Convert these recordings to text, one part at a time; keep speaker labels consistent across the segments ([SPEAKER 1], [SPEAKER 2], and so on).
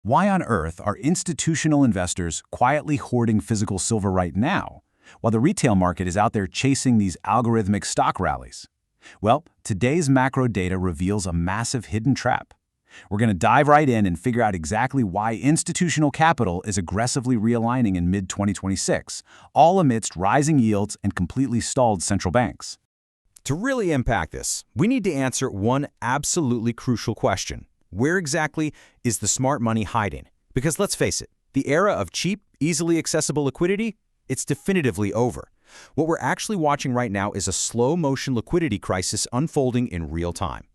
[SPEAKER 1] Why on earth are institutional investors quietly hoarding physical silver right now, while the retail market is out there chasing these algorithmic stock rallies? Well, today's macro data reveals a massive hidden trap. We're going to dive right in and figure out exactly why institutional capital is aggressively realigning in mid-2026, all amidst rising yields and completely stalled central banks.
[SPEAKER 2] To really impact this, we need to answer one absolutely crucial question. Where exactly is the smart money hiding? Because let's face it, the era of cheap, easily accessible liquidity, it's definitively over. What we're actually watching right now is a slow-motion liquidity crisis unfolding in real time.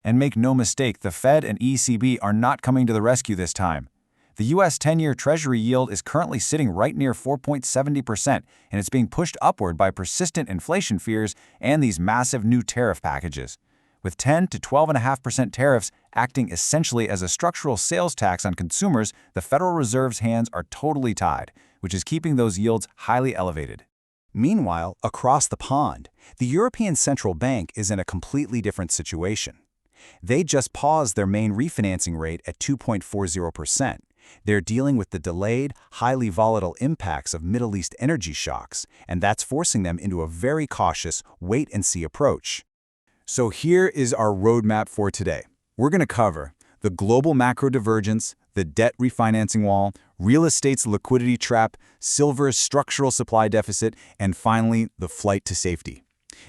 [SPEAKER 1] And make no mistake, the Fed and ECB are not coming to the rescue this time. The U.S. 10-year Treasury yield is currently sitting right near 4.70%, and it's being pushed upward by persistent inflation fears and these massive new tariff packages. With 10 to 12.5% tariffs acting essentially as a structural sales tax on consumers, the Federal Reserve's hands are totally tied, which is keeping those yields highly elevated.
[SPEAKER 3] Meanwhile, across the pond, the European Central Bank is in a completely different situation. They just paused their main refinancing rate at 2.40%. They're dealing with the delayed, highly volatile impacts of Middle East energy shocks, and that's forcing them into a very cautious, wait-and-see approach. So here is our roadmap for today. We're going to cover the global macro divergence, the debt refinancing wall, real estate's liquidity trap, silver's structural supply deficit, and finally, the flight to safety.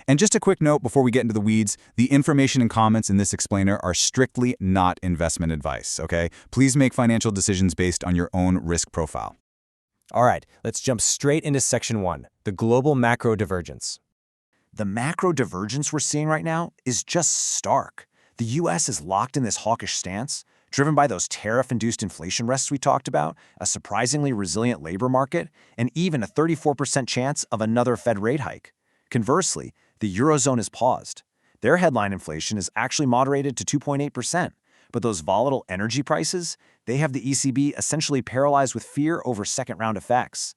[SPEAKER 3] And just a quick note before we get into the weeds, the information and comments in this explainer are strictly not investment advice, okay? Please make financial decisions based on your own risk profile.
[SPEAKER 4] All right, let's jump straight into Section 1, the global macro divergence.
[SPEAKER 5] The macro divergence we're seeing right now is just stark. The U.S. is locked in this hawkish stance, driven by those tariff-induced inflation risks we talked about, a surprisingly resilient labor market, and even a 34% chance of another Fed rate hike. Conversely, the Eurozone is paused. Their headline inflation is actually moderated to 2.8%, but those volatile energy prices, they have the ECB essentially paralyzed with fear over second-round effects.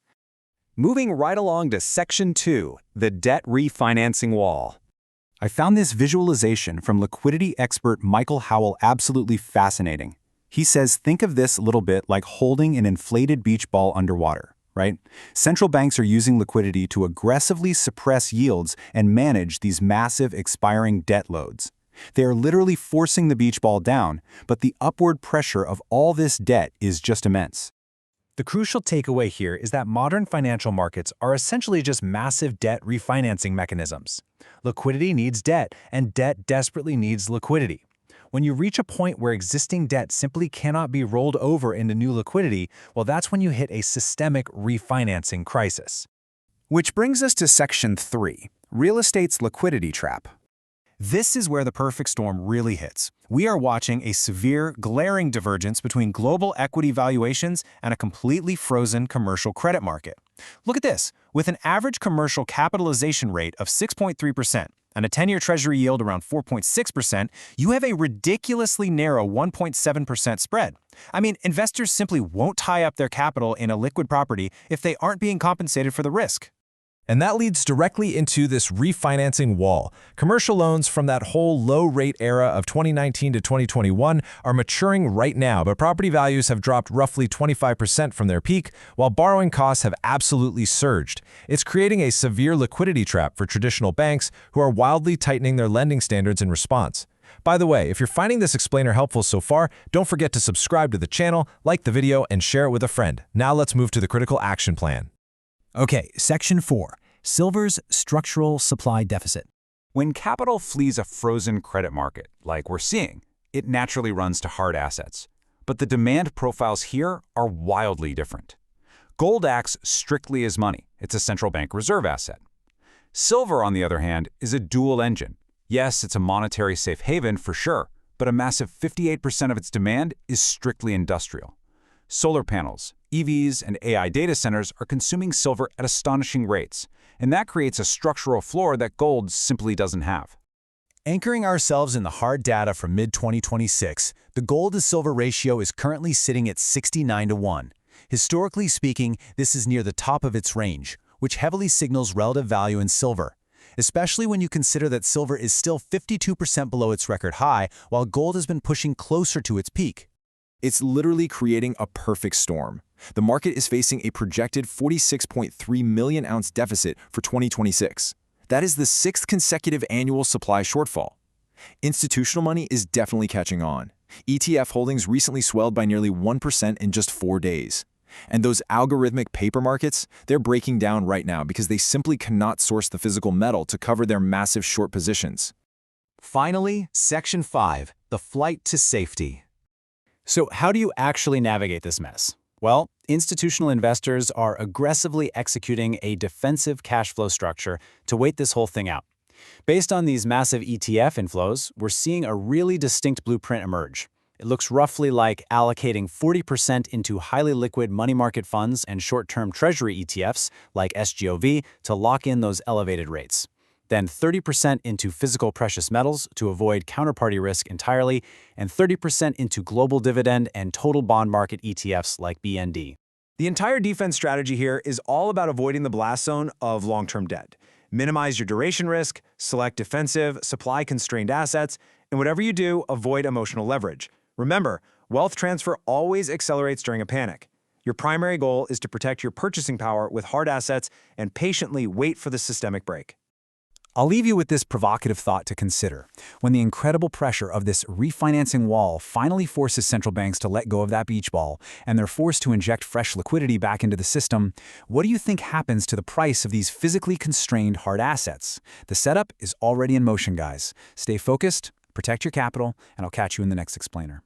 [SPEAKER 2] Moving right along to Section 2, the debt refinancing wall.
[SPEAKER 1] I found this visualization from liquidity expert Michael Howell absolutely fascinating. He says, think of this a little bit like holding an inflated beach ball underwater, right? Central banks are using liquidity to aggressively suppress yields and manage these massive expiring debt loads. They are literally forcing the beach ball down, but the upward pressure of all this debt is just immense.
[SPEAKER 4] The crucial takeaway here is that modern financial markets are essentially just massive debt refinancing mechanisms. Liquidity needs debt, and debt desperately needs liquidity. When you reach a point where existing debt simply cannot be rolled over into new liquidity, well, that's when you hit a systemic refinancing crisis.
[SPEAKER 1] Which brings us to Section 3, real estate's liquidity trap.
[SPEAKER 4] This is where the perfect storm really hits. We are watching a severe, glaring divergence between global equity valuations and a completely frozen commercial credit market. Look at this. With an average commercial capitalization rate of 6.3% and a 10-year Treasury yield around 4.6%, you have a ridiculously narrow 1.7% spread. I mean, investors simply won't tie up their capital in a liquid property if they aren't being compensated for the risk.
[SPEAKER 6] And that leads directly into this refinancing wall. Commercial loans from that whole low-rate era of 2019 to 2021 are maturing right now, but property values have dropped roughly 25% from their peak, while borrowing costs have absolutely surged. It's creating a severe liquidity trap for traditional banks who are wildly tightening their lending standards in response. By the way, if you're finding this explainer helpful so far, don't forget to subscribe to the channel, like the video, and share it with a friend. Now let's move to the critical action plan.
[SPEAKER 7] Okay, Section 4. Silver's structural supply deficit.
[SPEAKER 1] When capital flees a frozen credit market, like we're seeing, it naturally runs to hard assets. But the demand profiles here are wildly different. Gold acts strictly as money. It's a central bank reserve asset. Silver, on the other hand, is a dual engine. Yes, it's a monetary safe haven for sure, but a massive 58% of its demand is strictly industrial. Solar panels, EVs, and AI data centers are consuming silver at astonishing rates, and that creates a structural floor that gold simply doesn't have.
[SPEAKER 7] Anchoring ourselves in the hard data from mid-2026, the gold-to-silver ratio is currently sitting at 69:1. Historically speaking, this is near the top of its range, which heavily signals relative value in silver, especially when you consider that silver is still 52% below its record high, while gold has been pushing closer to its peak.
[SPEAKER 6] It's literally creating a perfect storm. The market is facing a projected 46.3 million ounce deficit for 2026. That is the 6th consecutive annual supply shortfall. Institutional money is definitely catching on. ETF holdings recently swelled by nearly 1% in just 4 days. And those algorithmic paper markets, they're breaking down right now because they simply cannot source the physical metal to cover their massive short positions.
[SPEAKER 3] Finally, Section 5, the flight to safety. So how do you actually navigate this mess? Well, institutional investors are aggressively executing a defensive cash flow structure to wait this whole thing out. Based on these massive ETF inflows, we're seeing a really distinct blueprint emerge. It looks roughly like allocating 40% into highly liquid money market funds and short-term treasury ETFs like SGOV to lock in those elevated rates. Then 30% into physical precious metals to avoid counterparty risk entirely, and 30% into global dividend and total bond market ETFs like BND.
[SPEAKER 5] The entire defense strategy here is all about avoiding the blast zone of long-term debt. Minimize your duration risk, select defensive, supply-constrained assets, and whatever you do, avoid emotional leverage. Remember, wealth transfer always accelerates during a panic. Your primary goal is to protect your purchasing power with hard assets and patiently wait for the systemic break.
[SPEAKER 1] I'll leave you with this provocative thought to consider. When the incredible pressure of this refinancing wall finally forces central banks to let go of that beach ball, and they're forced to inject fresh liquidity back into the system, what do you think happens to the price of these physically constrained hard assets? The setup is already in motion, guys. Stay focused, protect your capital, and I'll catch you in the next explainer.